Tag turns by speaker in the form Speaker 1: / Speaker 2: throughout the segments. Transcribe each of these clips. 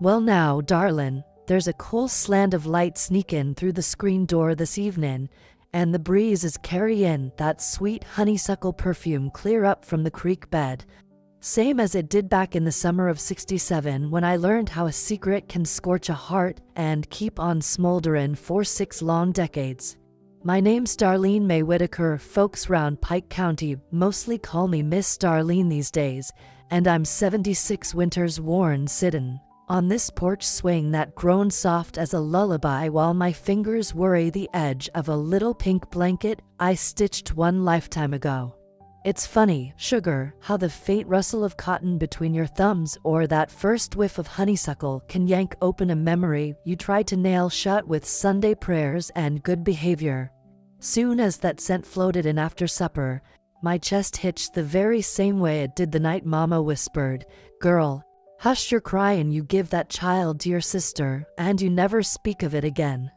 Speaker 1: Well now, darlin', there's a cool slant of light sneakin' through the screen door this evenin', and the breeze is carryin' that sweet honeysuckle perfume clear up from the creek bed. Same as it did back in the summer of '67 when I learned how a secret can scorch a heart and keep on smolderin' for 6 long decades. My name's Darlene May Whitaker. Folks round Pike County mostly call me Miss Darlene these days, and I'm 76 winters worn sittin' on this porch swing that grown soft as a lullaby while my fingers worry the edge of a little pink blanket I stitched one lifetime ago. It's funny, sugar, how the faint rustle of cotton between your thumbs or that first whiff of honeysuckle can yank open a memory you tried to nail shut with Sunday prayers and good behavior. Soon as that scent floated in after supper, my chest hitched the very same way it did the night Mama whispered, "Girl, hush your crying, you give that child to your sister, and you never speak of it again."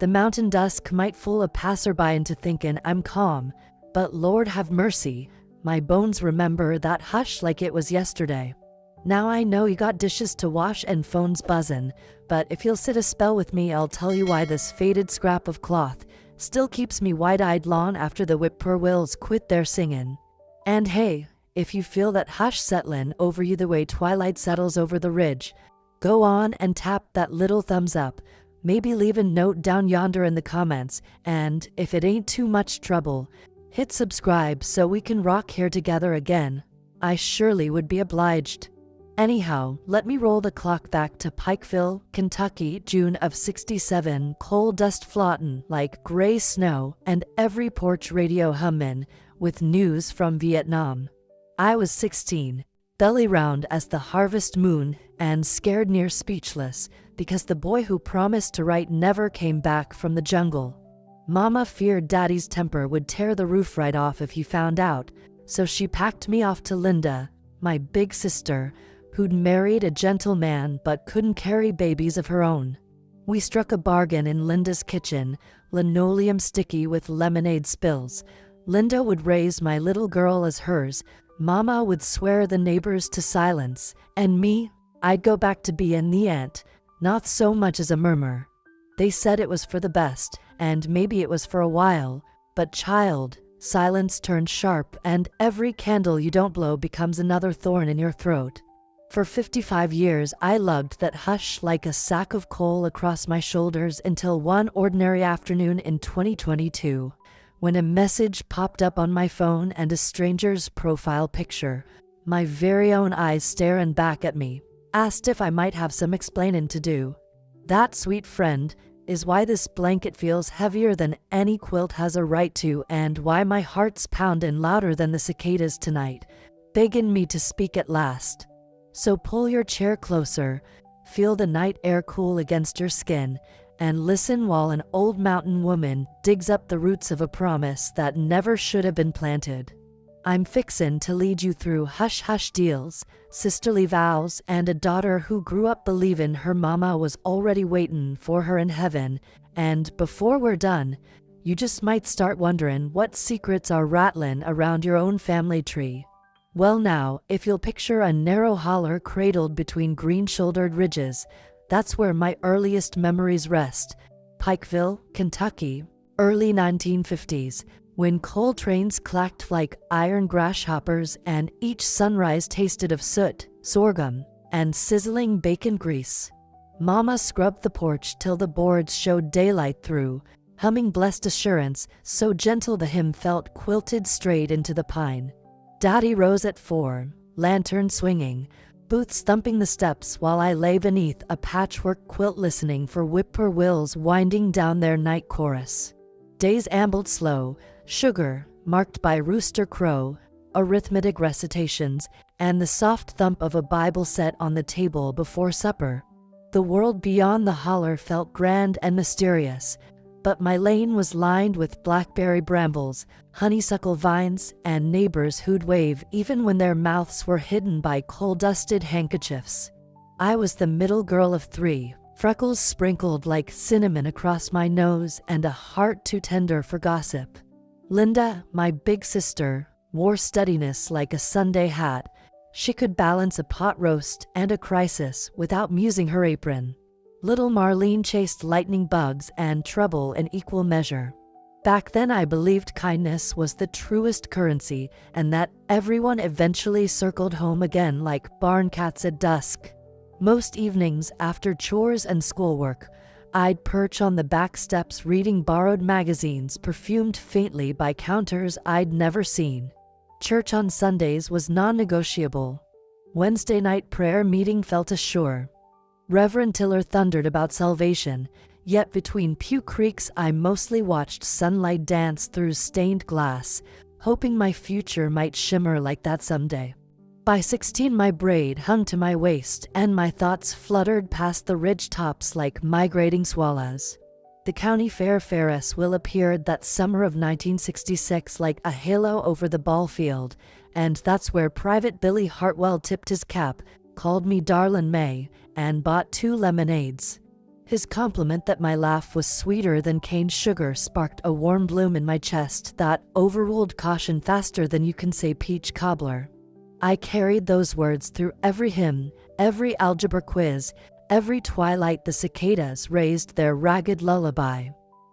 Speaker 1: The mountain dusk might fool a passerby into thinking I'm calm, but Lord have mercy, my bones remember that hush like it was yesterday. Now I know you got dishes to wash and phones buzzin', but if you'll sit a spell with me I'll tell you why this faded scrap of cloth still keeps me wide-eyed long after the whippoorwills quit their singin'. And hey, if you feel that hush settlin' over you the way twilight settles over the ridge, go on and tap that little thumbs up, maybe leave a note down yonder in the comments, and, if it ain't too much trouble, hit subscribe so we can rock here together again. I surely would be obliged. Anyhow, let me roll the clock back to Pikeville, Kentucky, June of '67, coal dust floatin' like gray snow and every porch radio hummin' with news from Vietnam. I was 16, belly round as the harvest moon, and scared near speechless because the boy who promised to write never came back from the jungle. Mama feared Daddy's temper would tear the roof right off if he found out, so she packed me off to Linda, my big sister, who'd married a gentleman but couldn't carry babies of her own. We struck a bargain in Linda's kitchen, linoleum sticky with lemonade spills. Linda would raise my little girl as hers, Mama would swear the neighbors to silence, and me, I'd go back to being the aunt, not so much as a murmur. They said it was for the best, and maybe it was for a while, but child, silence turns sharp and every candle you don't blow becomes another thorn in your throat. For 55 years I lugged that hush like a sack of coal across my shoulders until one ordinary afternoon in 2022, when a message popped up on my phone and a stranger's profile picture, my very own eyes staring back at me, asked if I might have some explainin' to do. That, sweet friend, is why this blanket feels heavier than any quilt has a right to, and why my heart's poundin' louder than the cicadas tonight, beggin' me to speak at last. So pull your chair closer, feel the night air cool against your skin, and listen while an old mountain woman digs up the roots of a promise that never should have been planted. I'm fixin' to lead you through hush-hush deals, sisterly vows, and a daughter who grew up believin' her mama was already waitin' for her in heaven, and before we're done, you just might start wonderin' what secrets are rattlin' around your own family tree. Well now, if you'll picture a narrow holler cradled between green-shouldered ridges, that's where my earliest memories rest. Pikeville, Kentucky, early 1950s, when coal trains clacked like iron grasshoppers and each sunrise tasted of soot, sorghum, and sizzling bacon grease. Mama scrubbed the porch till the boards showed daylight through, humming blessed assurance, so gentle the hymn felt quilted straight into the pine. Daddy rose at 4, lantern swinging, boots thumping the steps while I lay beneath a patchwork quilt listening for whippoorwills winding down their night chorus. Days ambled slow, sugar, marked by rooster crow, arithmetic recitations, and the soft thump of a Bible set on the table before supper. The world beyond the holler felt grand and mysterious, but my lane was lined with blackberry brambles, honeysuckle vines, and neighbors who'd wave even when their mouths were hidden by coal-dusted handkerchiefs. I was the middle girl of 3, freckles sprinkled like cinnamon across my nose and a heart too tender for gossip. Linda, my big sister, wore steadiness like a Sunday hat, She could balance a pot roast and a crisis without musing her apron. Little Marlene chased lightning bugs and trouble in equal measure. Back then I believed kindness was the truest currency and that everyone eventually circled home again like barn cats at dusk. Most evenings after chores and schoolwork, I'd perch on the back steps reading borrowed magazines perfumed faintly by counters I'd never seen. Church on Sundays was non-negotiable. Wednesday night prayer meeting felt assured. Reverend Tiller thundered about salvation, yet between pew creaks I mostly watched sunlight dance through stained glass, hoping my future might shimmer like that someday. By 16 my braid hung to my waist and my thoughts fluttered past the ridge tops like migrating swallows. The county fair Ferris wheel appeared that summer of 1966 like a halo over the ball field, and that's where Private Billy Hartwell tipped his cap, called me Darlin' May, and bought 2 lemonades. His compliment that my laugh was sweeter than cane sugar sparked a warm bloom in my chest that overruled caution faster than you can say peach cobbler. I carried those words through every hymn, every algebra quiz, every twilight the cicadas raised their ragged lullaby.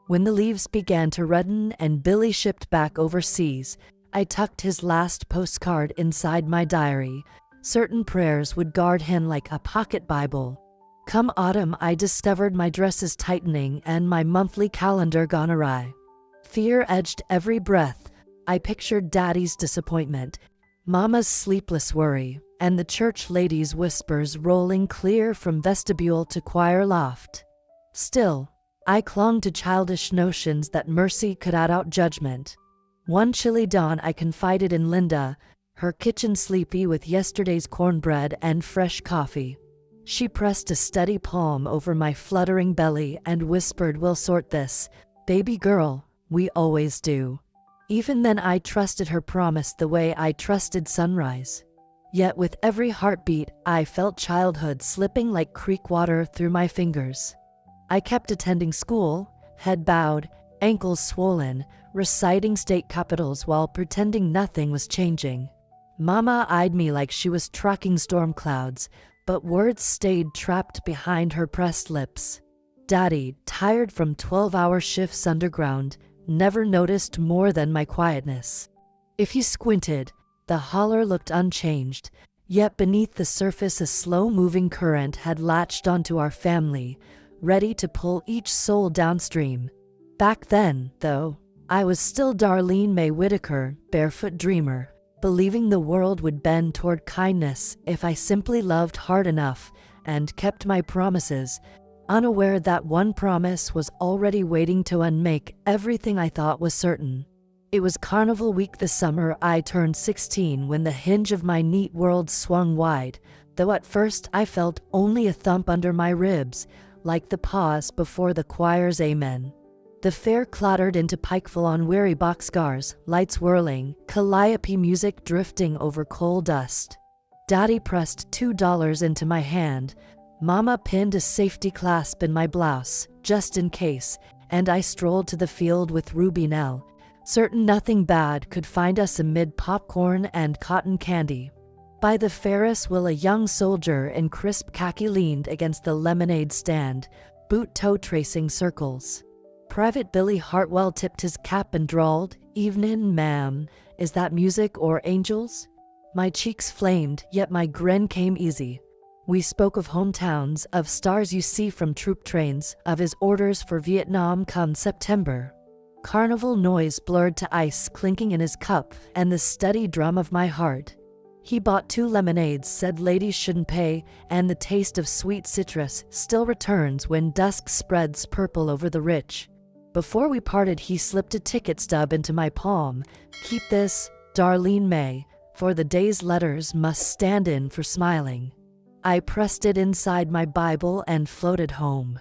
Speaker 1: When the leaves began to redden and Billy shipped back overseas, I tucked his last postcard inside my diary. Certain prayers would guard him like a pocket Bible. Come autumn I discovered my dresses tightening and my monthly calendar gone awry. Fear edged every breath. I pictured Daddy's disappointment, Mama's sleepless worry, and the church lady's whispers rolling clear from vestibule to choir loft. Still, I clung to childish notions that mercy could out judgment. One chilly dawn I confided in Linda, her kitchen sleepy with yesterday's cornbread and fresh coffee. She pressed a steady palm over my fluttering belly and whispered, "We'll sort this, baby girl, we always do." Even then I trusted her promise the way I trusted sunrise. Yet with every heartbeat, I felt childhood slipping like creek water through my fingers. I kept attending school, head bowed, ankles swollen, reciting state capitals while pretending nothing was changing. Mama eyed me like she was tracking storm clouds, but words stayed trapped behind her pressed lips. Daddy, tired from 12-hour shifts underground, never noticed more than my quietness. If he squinted, the holler looked unchanged, yet beneath the surface a slow-moving current had latched onto our family, ready to pull each soul downstream. Back then, though, I was still Darlene May Whitaker, barefoot dreamer, believing the world would bend toward kindness if I simply loved hard enough and kept my promises, unaware that one promise was already waiting to unmake everything I thought was certain. It was Carnival Week this summer I turned 16 when the hinge of my neat world swung wide, though at first I felt only a thump under my ribs, like the pause before the choir's amen. The fair clattered into Pikeville on weary boxcars, lights whirling, calliope music drifting over coal dust. Daddy pressed $2 into my hand, Mama pinned a safety clasp in my blouse, just in case, and I strolled to the field with Ruby Nell, certain nothing bad could find us amid popcorn and cotton candy. By the Ferris wheel a young soldier in crisp khaki leaned against the lemonade stand, boot-toe tracing circles. Private Billy Hartwell tipped his cap and drawled, "Evenin', ma'am. Is that music or angels?" My cheeks flamed, yet my grin came easy. We spoke of hometowns, of stars you see from troop trains, of his orders for Vietnam come September. Carnival noise blurred to ice clinking in his cup and the steady drum of my heart. He bought 2 lemonades, said ladies shouldn't pay, and the taste of sweet citrus still returns when dusk spreads purple over the rich. Before we parted he slipped a ticket stub into my palm. "Keep this, Darlene May, for the day's letters must stand in for smiling." I pressed it inside my Bible and floated home.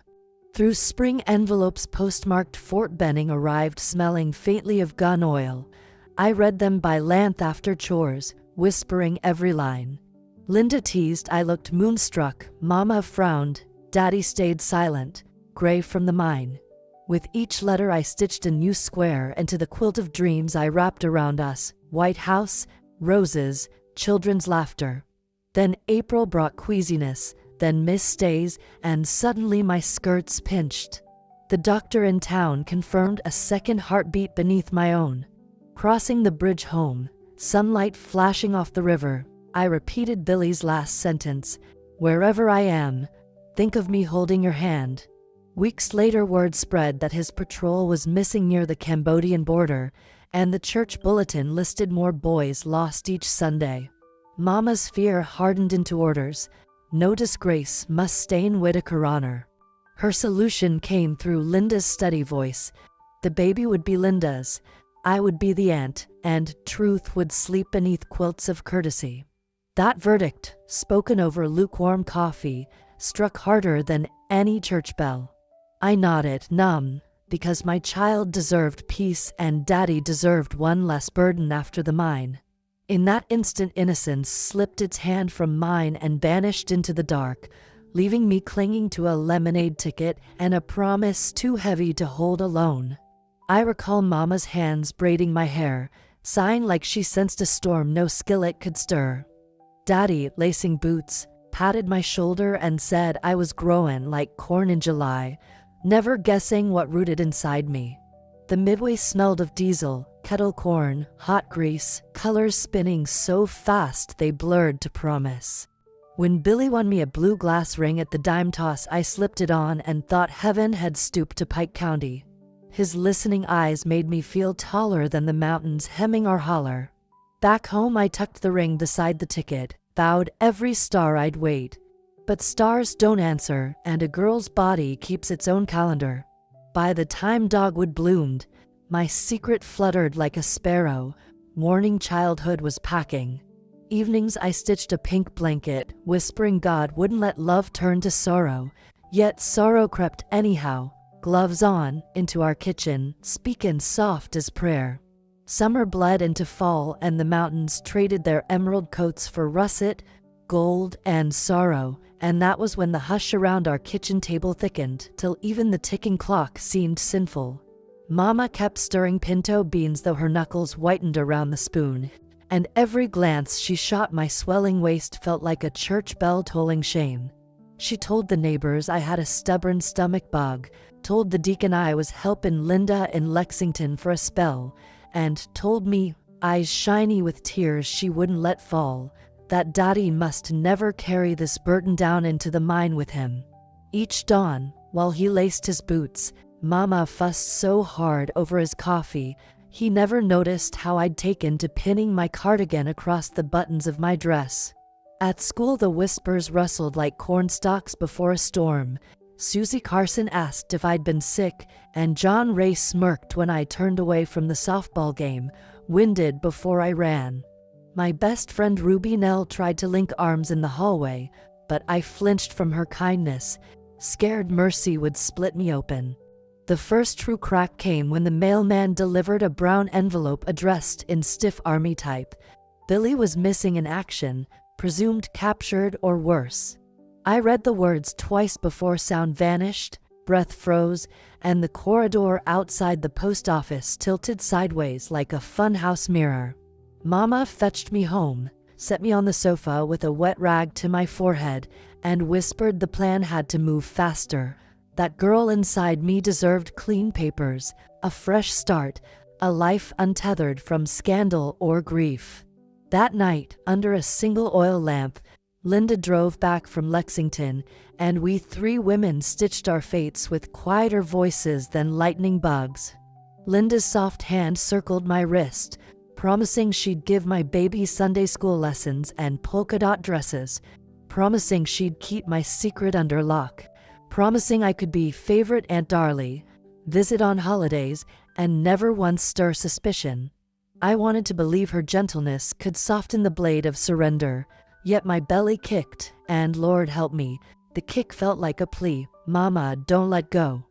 Speaker 1: Through spring envelopes postmarked Fort Benning arrived smelling faintly of gun oil. I read them by length after chores, whispering every line. Linda teased I looked moonstruck, Mama frowned, Daddy stayed silent, gray from the mine. With each letter I stitched a new square into the quilt of dreams I wrapped around us, White House, roses, children's laughter, Then April brought queasiness, then missed days, and suddenly my skirts pinched. The doctor in town confirmed a second heartbeat beneath my own. Crossing the bridge home, sunlight flashing off the river, I repeated Billy's last sentence, "Wherever I am, think of me holding your hand." Weeks later, word spread that his patrol was missing near the Cambodian border, and the church bulletin listed more boys lost each Sunday. Mama's fear hardened into orders. No disgrace must stain Whitaker honor. Her solution came through Linda's steady voice. The baby would be Linda's, I would be the aunt, and truth would sleep beneath quilts of courtesy. That verdict, spoken over lukewarm coffee, struck harder than any church bell. I nodded, numb, because my child deserved peace and Daddy deserved one less burden after the mine. In that instant, innocence slipped its hand from mine and vanished into the dark, leaving me clinging to a lemonade ticket and a promise too heavy to hold alone. I recall Mama's hands braiding my hair, sighing like she sensed a storm no skillet could stir. Daddy, lacing boots, patted my shoulder and said I was growing like corn in July, never guessing what rooted inside me. The midway smelled of diesel, kettle corn, hot grease, colors spinning so fast they blurred to promise. When Billy won me a blue glass ring at the dime toss, I slipped it on and thought heaven had stooped to Pike County. His listening eyes made me feel taller than the mountains hemming our holler. Back home, I tucked the ring beside the ticket, vowed every star I'd wait. But stars don't answer, and a girl's body keeps its own calendar. By the time dogwood bloomed, my secret fluttered like a sparrow, warning childhood was packing. Evenings I stitched a pink blanket, whispering God wouldn't let love turn to sorrow, yet sorrow crept anyhow, gloves on, into our kitchen, speaking soft as prayer. Summer bled into fall, and the mountains traded their emerald coats for russet, gold, and sorrow, and that was when the hush around our kitchen table thickened, till even the ticking clock seemed sinful. Mama kept stirring pinto beans though her knuckles whitened around the spoon, and every glance she shot my swelling waist felt like a church bell tolling shame. She told the neighbors I had a stubborn stomach bug, told the deacon I was helping Linda in Lexington for a spell, and told me, eyes shiny with tears she wouldn't let fall, that Daddy must never carry this burden down into the mine with him. Each dawn, while he laced his boots, Mama fussed so hard over his coffee, he never noticed how I'd taken to pinning my cardigan across the buttons of my dress. At school, the whispers rustled like cornstalks before a storm. Susie Carson asked if I'd been sick, and John Ray smirked when I turned away from the softball game, winded before I ran. My best friend Ruby Nell tried to link arms in the hallway, but I flinched from her kindness, scared Mercy would split me open. The first true crack came when the mailman delivered a brown envelope addressed in stiff army type. Billy was missing in action, presumed captured or worse. I read the words twice before sound vanished, breath froze, and the corridor outside the post office tilted sideways like a funhouse mirror. Mama fetched me home, set me on the sofa with a wet rag to my forehead, and whispered the plan had to move faster. That girl inside me deserved clean papers, a fresh start, a life untethered from scandal or grief. That night, under a single oil lamp, Linda drove back from Lexington, and we three women stitched our fates with quieter voices than lightning bugs. Linda's soft hand circled my wrist, promising she'd give my baby Sunday school lessons and polka dot dresses, promising she'd keep my secret under lock, promising I could be favorite Aunt Darlie, visit on holidays, and never once stir suspicion. I wanted to believe her gentleness could soften the blade of surrender, yet my belly kicked, and Lord help me, the kick felt like a plea, "Mama, don't let go."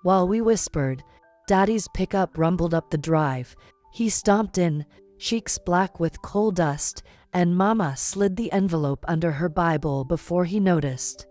Speaker 1: While we whispered, Daddy's pickup rumbled up the drive. He stomped in, cheeks black with coal dust, and Mama slid the envelope under her Bible before he noticed.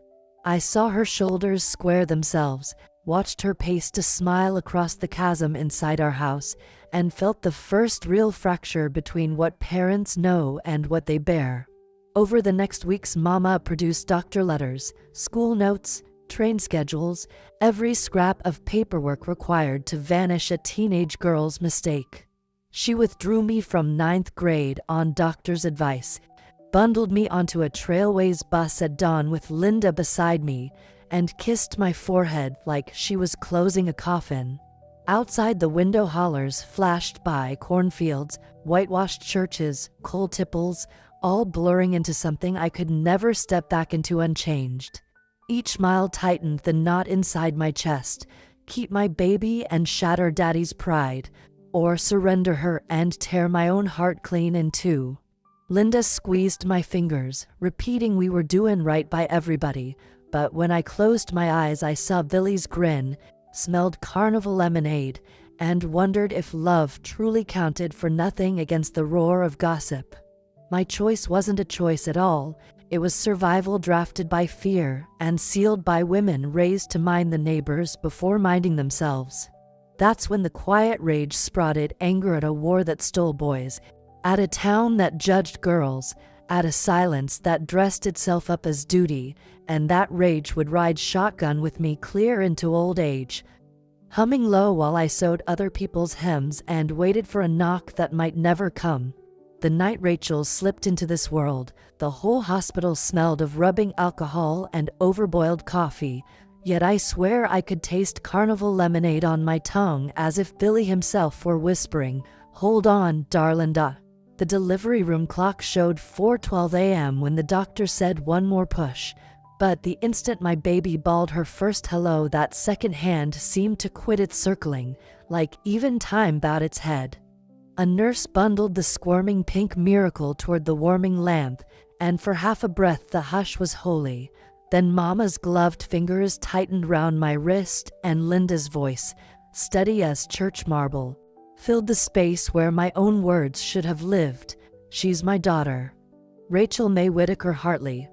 Speaker 1: I saw her shoulders square themselves, watched her pace to smile across the chasm inside our house, and felt the first real fracture between what parents know and what they bear. Over the next weeks, Mama produced doctor letters, school notes, train schedules, every scrap of paperwork required to vanish a teenage girl's mistake. She withdrew me from 9th grade on doctor's advice, bundled me onto a Trailways bus at dawn with Linda beside me, and kissed my forehead like she was closing a coffin. Outside, the window hollers flashed by cornfields, whitewashed churches, coal tipples, all blurring into something I could never step back into unchanged. Each mile tightened the knot inside my chest: keep my baby and shatter daddy's pride, or surrender her and tear my own heart clean in two. Linda squeezed my fingers, repeating we were doing right by everybody, but when I closed my eyes I saw Billy's grin, smelled carnival lemonade, and wondered if love truly counted for nothing against the roar of gossip. My choice wasn't a choice at all. It was survival drafted by fear and sealed by women raised to mind the neighbors before minding themselves. That's when the quiet rage sprouted anger at a war that stole boys, at a town that judged girls, at a silence that dressed itself up as duty, and that rage would ride shotgun with me clear into old age, humming low while I sewed other people's hems and waited for a knock that might never come. The night Rachel slipped into this world, the whole hospital smelled of rubbing alcohol and overboiled coffee, yet I swear I could taste carnival lemonade on my tongue as if Billy himself were whispering, "Hold on, darling da." The delivery room clock showed 4:12 a.m. when the doctor said one more push, but the instant my baby bawled her first hello, that second hand seemed to quit its circling, like even time bowed its head. A nurse bundled the squirming pink miracle toward the warming lamp, and for half a breath the hush was holy. Then Mama's gloved fingers tightened round my wrist, and Linda's voice, steady as church marble, filled the space where my own words should have lived. "She's my daughter, Rachel May Whitaker Hartley."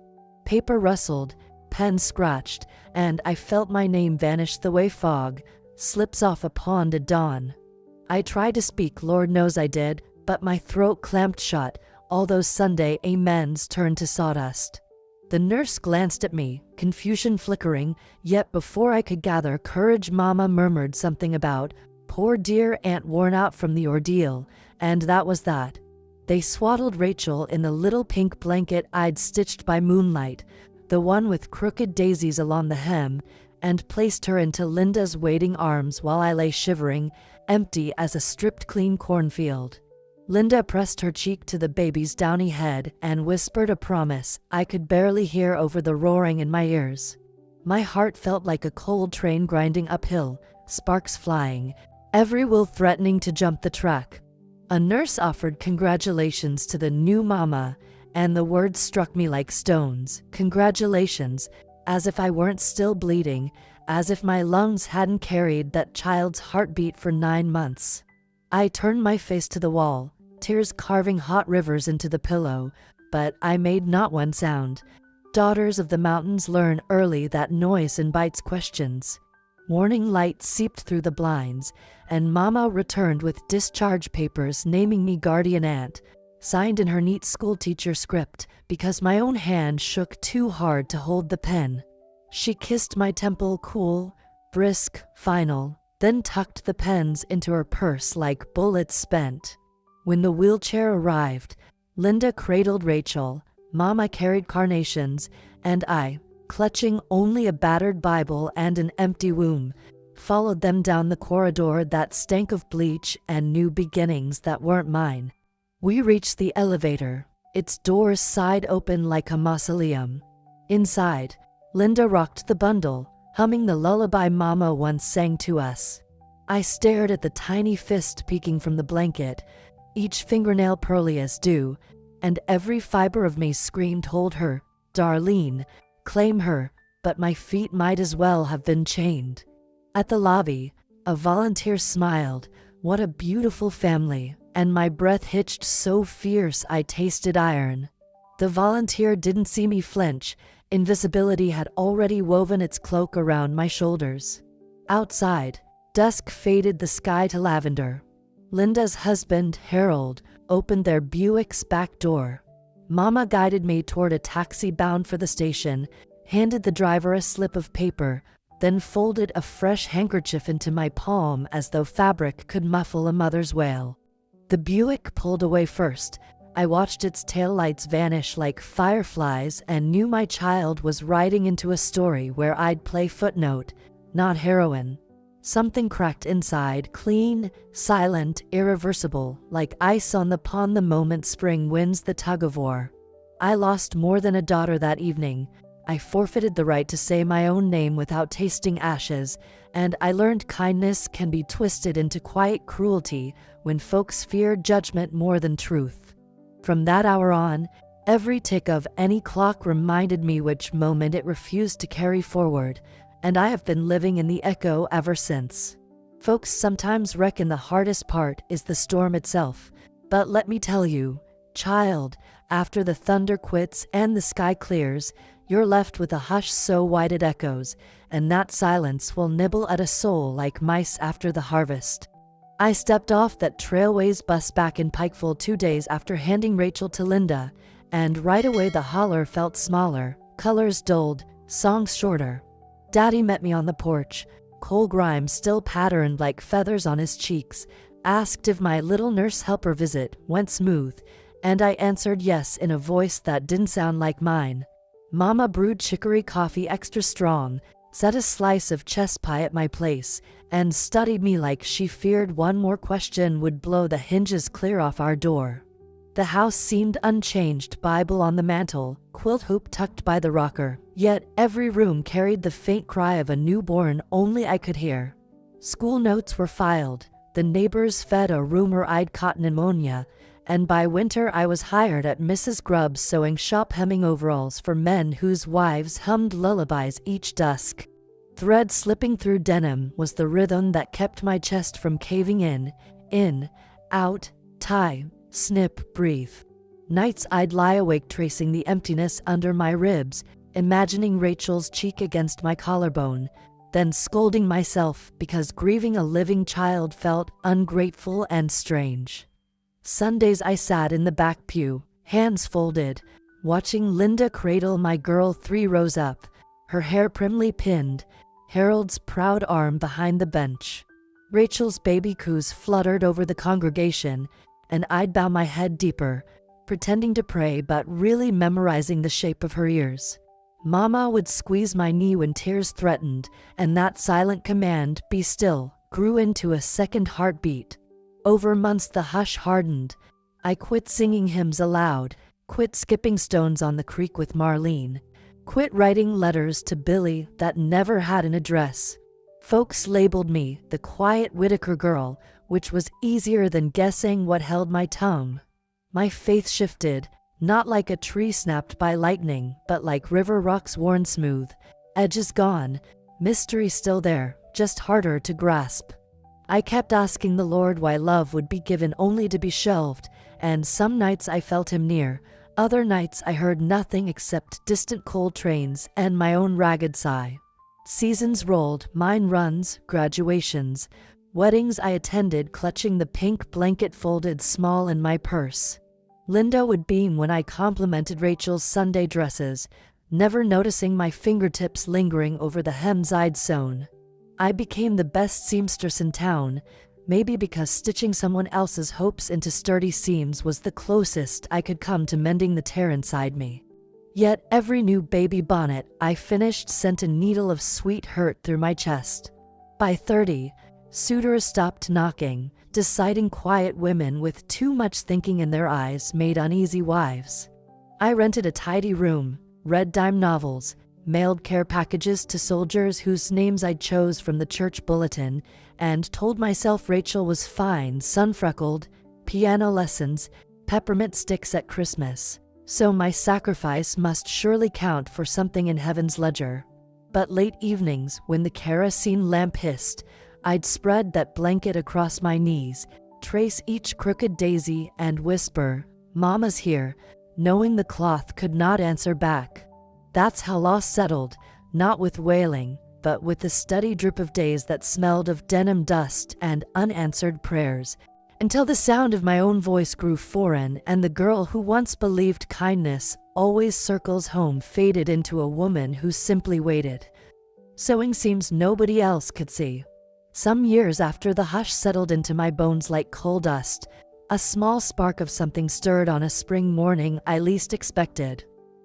Speaker 1: Paper rustled, pen scratched, and I felt my name vanish the way fog slips off a pond at dawn. I tried to speak, Lord knows I did, but my throat clamped shut. All those Sunday amens turned to sawdust. The nurse glanced at me, confusion flickering, yet before I could gather courage, Mama murmured something about poor dear aunt worn out from the ordeal, and that was that. They swaddled Rachel in the little pink blanket I'd stitched by moonlight, the one with crooked daisies along the hem, and placed her into Linda's waiting arms while I lay shivering, empty as a stripped clean cornfield. Linda pressed her cheek to the baby's downy head and whispered a promise I could barely hear over the roaring in my ears. My heart felt like a coal train grinding uphill, sparks flying, every wheel threatening to jump the track. A nurse offered congratulations to the new mama, and the words struck me like stones. Congratulations, as if I weren't still bleeding, as if my lungs hadn't carried that child's heartbeat for 9 months. I turned my face to the wall, tears carving hot rivers into the pillow, but I made not one sound. Daughters of the mountains learn early that noise invites questions. Morning light seeped through the blinds, and Mama returned with discharge papers naming me guardian aunt, signed in her neat schoolteacher script, because my own hand shook too hard to hold the pen. She kissed my temple, cool, brisk, final, then tucked the pens into her purse like bullets spent. When the wheelchair arrived, Linda cradled Rachel, Mama carried carnations, and I, clutching only a battered Bible and an empty womb, followed them down the corridor that stank of bleach and new beginnings that weren't mine. We reached the elevator, its doors sighed open like a mausoleum. Inside, Linda rocked the bundle, humming the lullaby Mama once sang to us. I stared at the tiny fist peeking from the blanket, each fingernail pearly as dew, and every fiber of me screamed, "Hold her, Darlene, claim her," but my feet might as well have been chained. At the lobby, a volunteer smiled, "What a beautiful family," and my breath hitched so fierce I tasted iron. The volunteer didn't see me flinch. Invisibility had already woven its cloak around my shoulders. Outside, dusk faded the sky to lavender. Linda's husband, Harold, opened their Buick's back door. Mama guided me toward a taxi bound for the station, handed the driver a slip of paper, then folded a fresh handkerchief into my palm as though fabric could muffle a mother's wail. The Buick pulled away first. I watched its taillights vanish like fireflies and knew my child was riding into a story where I'd play footnote, not heroine. Something cracked inside, clean, silent, irreversible, like ice on the pond the moment spring wins the tug-of-war. I lost more than a daughter that evening. I forfeited the right to say my own name without tasting ashes, and I learned kindness can be twisted into quiet cruelty when folks fear judgment more than truth. From that hour on, every tick of any clock reminded me which moment it refused to carry forward, and I have been living in the echo ever since. Folks sometimes reckon the hardest part is the storm itself, but let me tell you, child, after the thunder quits and the sky clears, you're left with a hush so wide it echoes, and that silence will nibble at a soul like mice after the harvest. I stepped off that Trailways bus back in Pikeville 2 days after handing Rachel to Linda, and right away the holler felt smaller, colors dulled, songs shorter. Daddy met me on the porch, coal grime still patterned like feathers on his cheeks, asked if my little nurse helper visit went smooth, and I answered yes in a voice that didn't sound like mine. Mama brewed chicory coffee extra strong, set a slice of chess pie at my place, and studied me like she feared one more question would blow the hinges clear off our door. The house seemed unchanged, Bible on the mantel, quilt hoop tucked by the rocker, yet every room carried the faint cry of a newborn only I could hear. School notes were filed, the neighbors fed a rumor I'd caught pneumonia, and by winter I was hired at Mrs. Grubb's sewing shop hemming overalls for men whose wives hummed lullabies each dusk. Thread slipping through denim was the rhythm that kept my chest from caving in, out, tie, snip, breathe. Nights I'd lie awake tracing the emptiness under my ribs, imagining Rachel's cheek against my collarbone, then scolding myself because grieving a living child felt ungrateful and strange. Sundays I sat in the back pew, hands folded, watching Linda cradle my girl 3 rows up, her hair primly pinned, Harold's proud arm behind the bench. Rachel's baby coos fluttered over the congregation, and I'd bow my head deeper, pretending to pray but really memorizing the shape of her ears. Mama would squeeze my knee when tears threatened, and that silent command, "Be still," grew into a second heartbeat. Over months the hush hardened. I quit singing hymns aloud, quit skipping stones on the creek with Marlene, quit writing letters to Billy that never had an address. Folks labeled me the quiet Whitaker girl, which was easier than guessing what held my tongue. My faith shifted, not like a tree snapped by lightning, but like river rocks worn smooth, edges gone, mystery still there, just harder to grasp. I kept asking the Lord why love would be given only to be shelved, and some nights I felt him near, other nights I heard nothing except distant coal trains and my own ragged sigh. Seasons rolled, mine runs, graduations, weddings I attended clutching the pink blanket folded small in my purse. Linda would beam when I complimented Rachel's Sunday dresses, never noticing my fingertips lingering over the hems I'd sewn. I became the best seamstress in town, maybe because stitching someone else's hopes into sturdy seams was the closest I could come to mending the tear inside me. Yet every new baby bonnet I finished sent a needle of sweet hurt through my chest. By 30, suitors stopped knocking, deciding quiet women with too much thinking in their eyes made uneasy wives. I rented a tidy room, read dime novels, mailed care packages to soldiers whose names I chose from the church bulletin, and told myself Rachel was fine, sun-freckled, piano lessons, peppermint sticks at Christmas, so my sacrifice must surely count for something in heaven's ledger. But late evenings, when the kerosene lamp hissed, I'd spread that blanket across my knees, trace each crooked daisy, and whisper, "Mama's here," knowing the cloth could not answer back. That's how loss settled, not with wailing, but with the steady drip of days that smelled of denim dust and unanswered prayers. until the sound of my own voice grew foreign and the girl who once believed kindness always circles home faded into a woman who simply waited. Sewing seams nobody else could see. Some years after the hush settled into my bones like coal dust, a small spark of something stirred on a spring morning I least expected.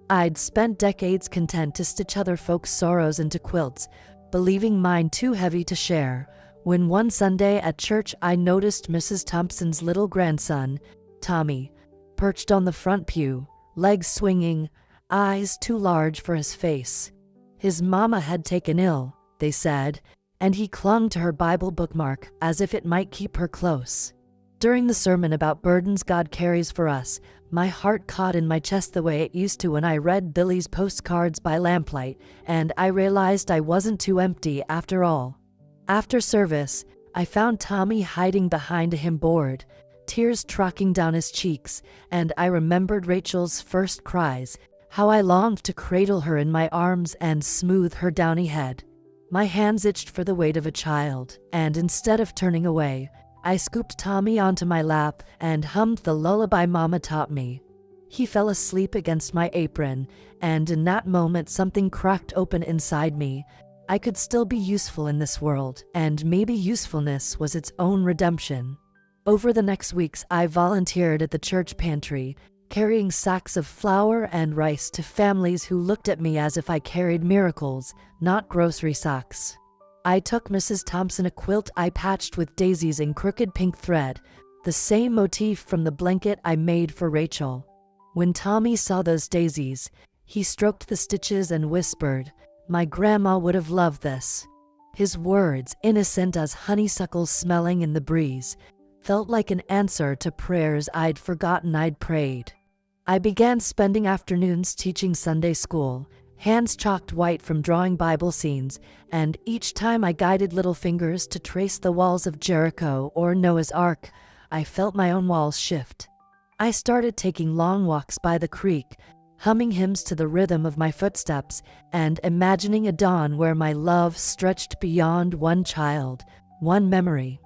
Speaker 1: I'd spent decades content to stitch other folks' sorrows into quilts, believing mine too heavy to share, when one Sunday at church I noticed Mrs. Thompson's little grandson, Tommy, perched on the front pew, legs swinging, eyes too large for his face. His mama had taken ill, they said, and he clung to her Bible bookmark as if it might keep her close. During the sermon about burdens God carries for us, my heart caught in my chest the way it used to when I read Billy's postcards by lamplight, and I realized I wasn't too empty after all. After service, I found Tommy hiding behind a hymn board, tears trickling down his cheeks, and I remembered Rachel's first cries, how I longed to cradle her in my arms and smooth her downy head. My hands itched for the weight of a child, and instead of turning away, I scooped Tommy onto my lap and hummed the lullaby Mama taught me. He fell asleep against my apron, and in that moment something cracked open inside me. I could still be useful in this world, and maybe usefulness was its own redemption. Over the next weeks, I volunteered at the church pantry, carrying sacks of flour and rice to families who looked at me as if I carried miracles, not grocery sacks. I took Mrs. Thompson a quilt I patched with daisies in crooked pink thread, the same motif from the blanket I made for Rachel. When Tommy saw those daisies, he stroked the stitches and whispered, "My grandma would have loved this." His words, innocent as honeysuckles smelling in the breeze, felt like an answer to prayers I'd forgotten I'd prayed. I began spending afternoons teaching Sunday school, hands chalked white from drawing Bible scenes, and each time I guided little fingers to trace the walls of Jericho or Noah's Ark, I felt my own walls shift. I started taking long walks by the creek, humming hymns to the rhythm of my footsteps, and imagining a dawn where my love stretched beyond one child, one memory.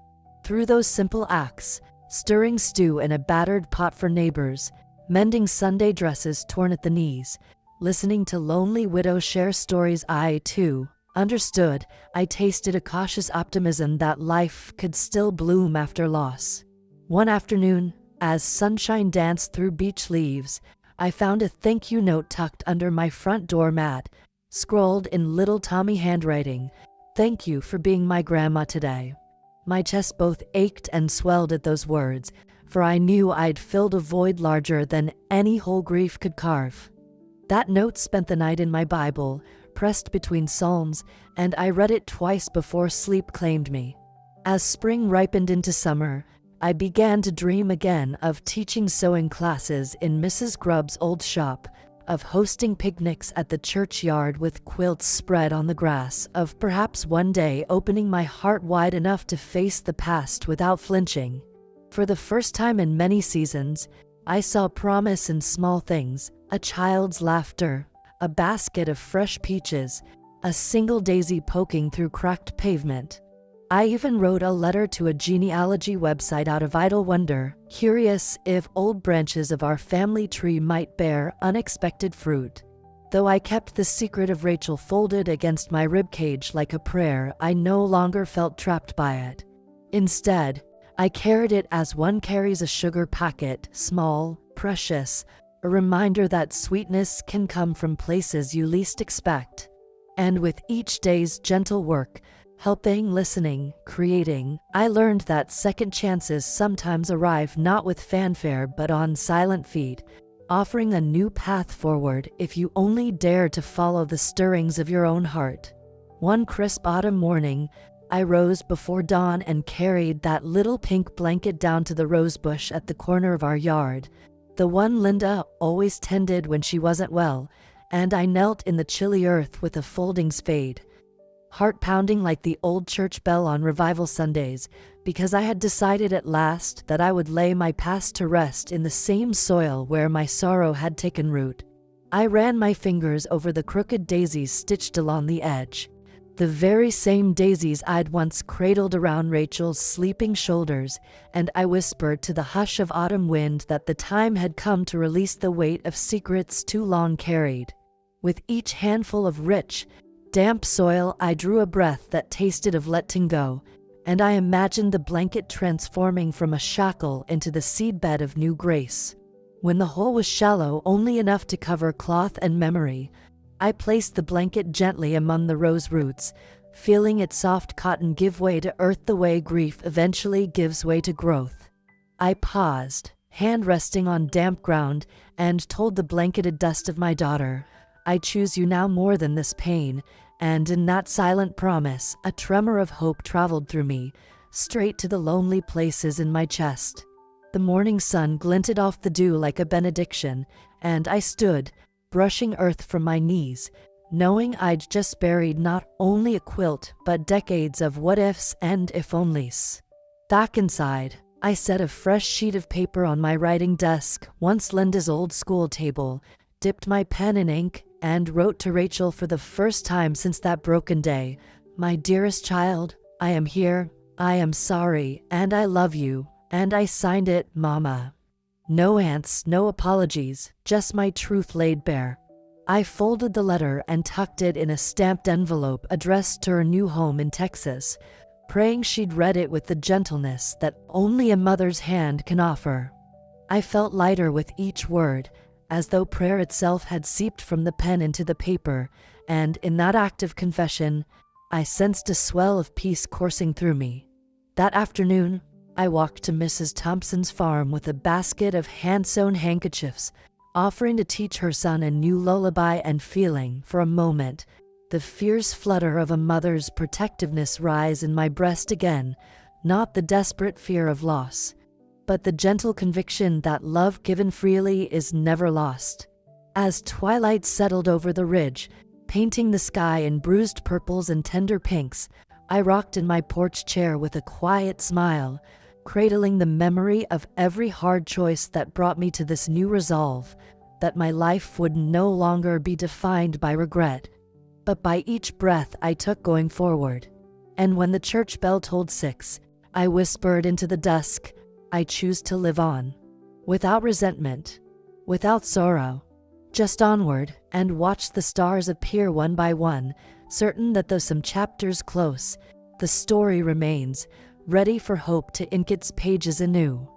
Speaker 1: Through those simple acts, stirring stew in a battered pot for neighbors, mending Sunday dresses torn at the knees, listening to lonely widows share stories I, too, understood, I tasted a cautious optimism that life could still bloom after loss. One afternoon, as sunshine danced through beech leaves, I found a thank you note tucked under my front door mat, scrawled in little Tommy handwriting, "Thank you for being my grandma today." My chest both ached and swelled at those words, for I knew I'd filled a void larger than any whole grief could carve. That note spent the night in my Bible, pressed between psalms, and I read it twice before sleep claimed me. As spring ripened into summer, I began to dream again of teaching sewing classes in Mrs. Grubb's old shop, of hosting picnics at the churchyard with quilts spread on the grass, of perhaps one day opening my heart wide enough to face the past without flinching. For the first time in many seasons, I saw promise in small things, a child's laughter, a basket of fresh peaches, a single daisy poking through cracked pavement. I even wrote a letter to a genealogy website out of idle wonder, curious if old branches of our family tree might bear unexpected fruit. Though I kept the secret of Rachel folded against my ribcage like a prayer, I no longer felt trapped by it. Instead, I carried it as one carries a sugar packet, small, precious, a reminder that sweetness can come from places you least expect. And with each day's gentle work, helping, listening, creating, I learned that second chances sometimes arrive not with fanfare but on silent feet, offering a new path forward if you only dare to follow the stirrings of your own heart. One crisp autumn morning, I rose before dawn and carried that little pink blanket down to the rosebush at the corner of our yard, the one Linda always tended when she wasn't well, and I knelt in the chilly earth with a folding spade, heart pounding like the old church bell on revival Sundays, because I had decided at last that I would lay my past to rest in the same soil where my sorrow had taken root. I ran my fingers over the crooked daisies stitched along the edge. The very same daisies I'd once cradled around Rachel's sleeping shoulders, and I whispered to the hush of autumn wind that the time had come to release the weight of secrets too long carried. With each handful of rich, damp soil, I drew a breath that tasted of letting go, and I imagined the blanket transforming from a shackle into the seedbed of new grace. When the hole was shallow, only enough to cover cloth and memory, I placed the blanket gently among the rose roots, feeling its soft cotton give way to earth the way grief eventually gives way to growth. I paused, hand resting on damp ground, and told the blanketed dust of my daughter, I choose you now more than this pain, and in that silent promise, a tremor of hope traveled through me, straight to the lonely places in my chest. The morning sun glinted off the dew like a benediction, and I stood, brushing earth from my knees, knowing I'd just buried not only a quilt but decades of what-ifs and if-onlys. Back inside, I set a fresh sheet of paper on my writing desk, once Linda's old school table, dipped my pen in ink, and wrote to Rachel for the first time since that broken day. My dearest child, I am here, I am sorry, and I love you, and I signed it, Mama. No ants, no apologies, just my truth laid bare. I folded the letter and tucked it in a stamped envelope addressed to her new home in Texas, praying she'd read it with the gentleness that only a mother's hand can offer. I felt lighter with each word, as though prayer itself had seeped from the pen into the paper, and in that act of confession, I sensed a swell of peace coursing through me. That afternoon, I walked to Mrs. Thompson's farm with a basket of hand-sewn handkerchiefs, offering to teach her son a new lullaby and feeling, for a moment, the fierce flutter of a mother's protectiveness rise in my breast again, not the desperate fear of loss, but the gentle conviction that love given freely is never lost. As twilight settled over the ridge, painting the sky in bruised purples and tender pinks, I rocked in my porch chair with a quiet smile, cradling the memory of every hard choice that brought me to this new resolve, that my life would no longer be defined by regret, but by each breath I took going forward. And when the church bell tolled 6, I whispered into the dusk, I choose to live on, without resentment, without sorrow, just onward, and watch the stars appear one by one, certain that though some chapters close, the story remains, ready for hope to ink its pages anew.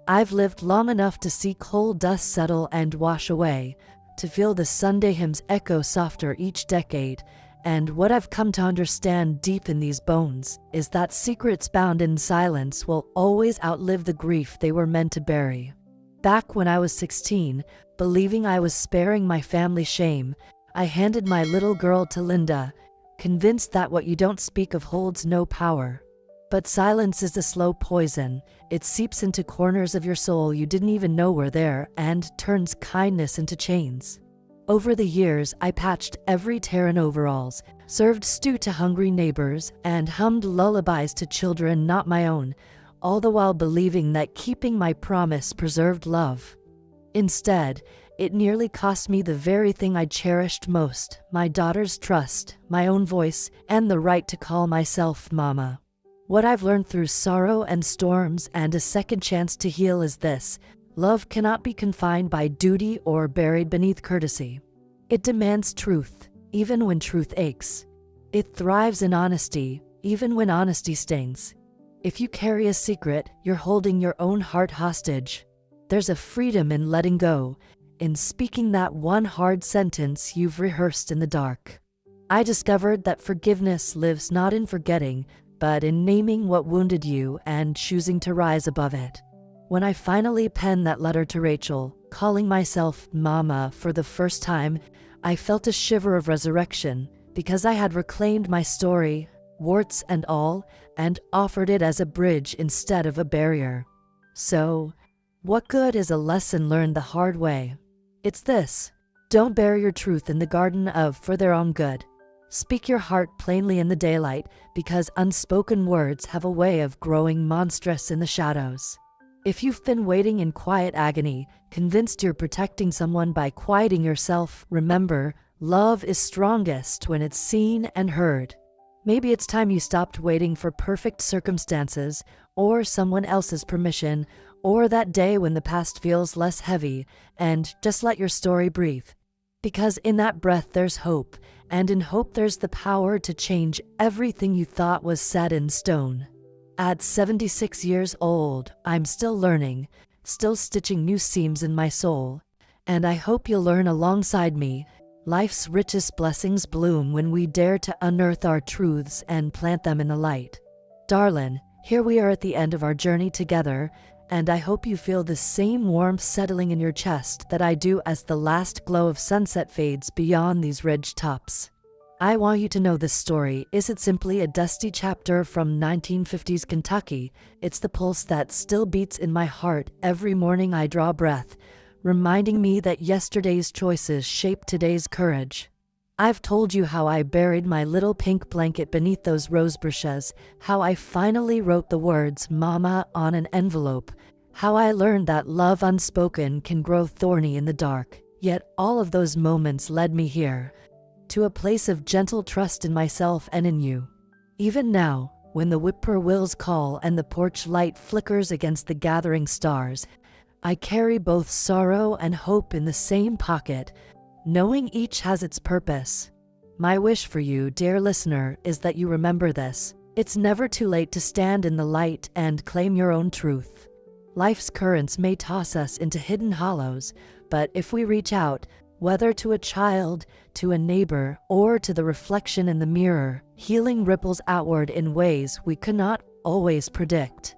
Speaker 1: I've lived long enough to see coal dust settle and wash away, to feel the Sunday hymns echo softer each decade, and what I've come to understand deep in these bones is that secrets bound in silence will always outlive the grief they were meant to bury. Back when I was 16, believing I was sparing my family shame, I handed my little girl to Linda, convinced that what you don't speak of holds no power. But silence is a slow poison. It seeps into corners of your soul you didn't even know were there and turns kindness into chains. Over the years, I patched every tear in overalls, served stew to hungry neighbors, and hummed lullabies to children not my own, all the while believing that keeping my promise preserved love. Instead, it nearly cost me the very thing I cherished most, my daughter's trust, my own voice, and the right to call myself Mama. What I've learned through sorrow and storms and a second chance to heal is this: love cannot be confined by duty or buried beneath courtesy. It demands truth, even when truth aches. It thrives in honesty, even when honesty stings. If you carry a secret, you're holding your own heart hostage. There's a freedom in letting go, in speaking that one hard sentence you've rehearsed in the dark. I discovered that forgiveness lives not in forgetting, but in naming what wounded you and choosing to rise above it. When I finally penned that letter to Rachel, calling myself Mama for the first time, I felt a shiver of resurrection, because I had reclaimed my story, warts and all, and offered it as a bridge instead of a barrier. So, what good is a lesson learned the hard way? It's this: don't bury your truth in the garden of for their own good. Speak your heart plainly in the daylight, because unspoken words have a way of growing monstrous in the shadows. If you've been waiting in quiet agony, convinced you're protecting someone by quieting yourself, remember, love is strongest when it's seen and heard. Maybe it's time you stopped waiting for perfect circumstances, or someone else's permission, or that day when the past feels less heavy, and just let your story breathe. Because in that breath there's hope, and in hope there's the power to change everything you thought was set in stone. At 76 years old, I'm still learning, still stitching new seams in my soul. And I hope you'll learn alongside me. Life's richest blessings bloom when we dare to unearth our truths and plant them in the light. Darlin', here we are at the end of our journey together, and I hope you feel the same warmth settling in your chest that I do as the last glow of sunset fades beyond these ridge tops. I want you to know this story isn't simply a dusty chapter from 1950s Kentucky. It's the pulse that still beats in my heart every morning I draw breath, reminding me that yesterday's choices shape today's courage. I've told you how I buried my little pink blanket beneath those rose bushes, how I finally wrote the words "Mama" on an envelope, how I learned that love unspoken can grow thorny in the dark. Yet all of those moments led me here, to a place of gentle trust in myself and in you. Even now, when the whippoorwills call and the porch light flickers against the gathering stars, I carry both sorrow and hope in the same pocket, knowing each has its purpose. My wish for you, dear listener, is that you remember this. It's never too late to stand in the light and claim your own truth. Life's currents may toss us into hidden hollows, but if we reach out, whether to a child, to a neighbor, or to the reflection in the mirror, healing ripples outward in ways we could not always predict.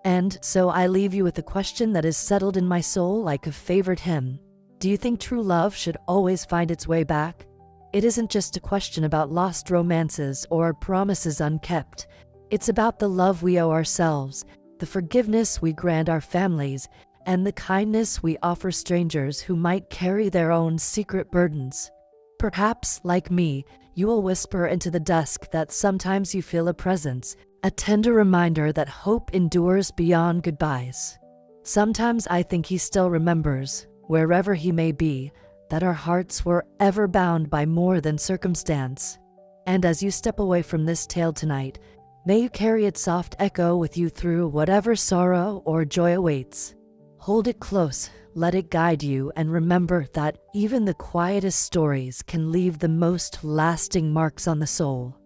Speaker 1: And so I leave you with a question that is settled in my soul like a favorite hymn. Do you think true love should always find its way back? It isn't just a question about lost romances or promises unkept. It's about the love we owe ourselves, the forgiveness we grant our families, and the kindness we offer strangers who might carry their own secret burdens. Perhaps, like me, you will whisper into the dusk that sometimes you feel a presence, a tender reminder that hope endures beyond goodbyes. Sometimes I think he still remembers, wherever he may be, that our hearts were ever bound by more than circumstance. And as you step away from this tale tonight, may you carry its soft echo with you through whatever sorrow or joy awaits. Hold it close, let it guide you, and remember that even the quietest stories can leave the most lasting marks on the soul.